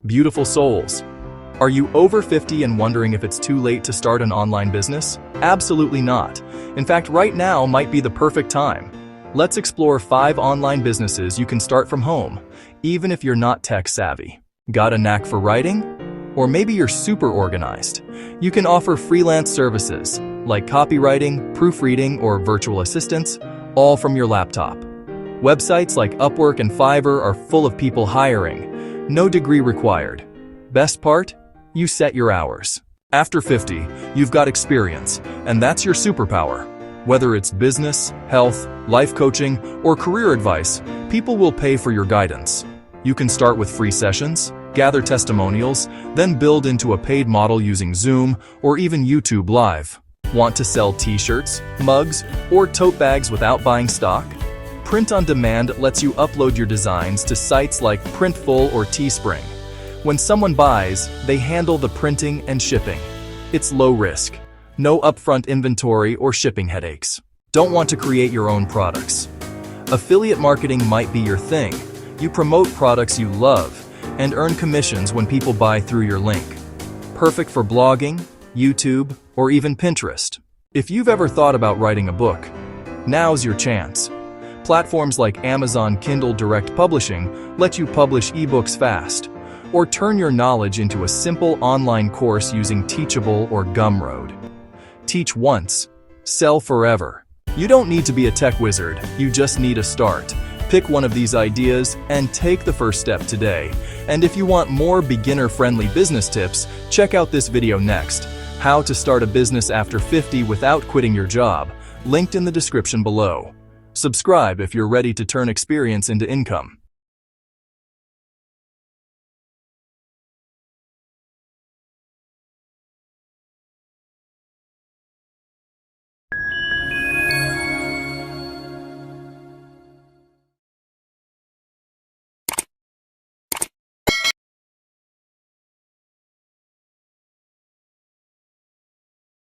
Beautiful souls. Are you over 50 and wondering if it's too late to start an online business? Absolutely not. In fact, right now might be the perfect time. Let's explore 5 online businesses you can start from home, even if you're not tech savvy. Got a knack for writing? Or maybe you're super organized. You can offer freelance services like copywriting, proofreading, or virtual assistants, all from your laptop. Websites like Upwork and Fiverr are full of people hiring. No degree required. Best part? You set your hours. After 50, you've got experience, and that's your superpower. Whether it's business, health, life coaching, or career advice, people will pay for your guidance. You can start with free sessions, gather testimonials, then build into a paid model using Zoom or even YouTube Live. Want to sell t-shirts, mugs, or tote bags without buying stock? Print on Demand lets you upload your designs to sites like Printful or Teespring. When someone buys, they handle the printing and shipping. It's low risk. No upfront inventory or shipping headaches. Don't want to create your own products? Affiliate marketing might be your thing. You promote products you love and earn commissions when people buy through your link. Perfect for blogging, YouTube, or even Pinterest. If you've ever thought about writing a book, now's your chance. Platforms like Amazon Kindle Direct Publishing let you publish ebooks fast, or turn your knowledge into a simple online course using Teachable or Gumroad. Teach once, sell forever. You don't need to be a tech wizard, you just need a start. Pick one of these ideas and take the first step today. And if you want more beginner-friendly business tips, check out this video next. How to start a business after 50 without quitting your job, linked in the description below. Subscribe if you're ready to turn experience into income.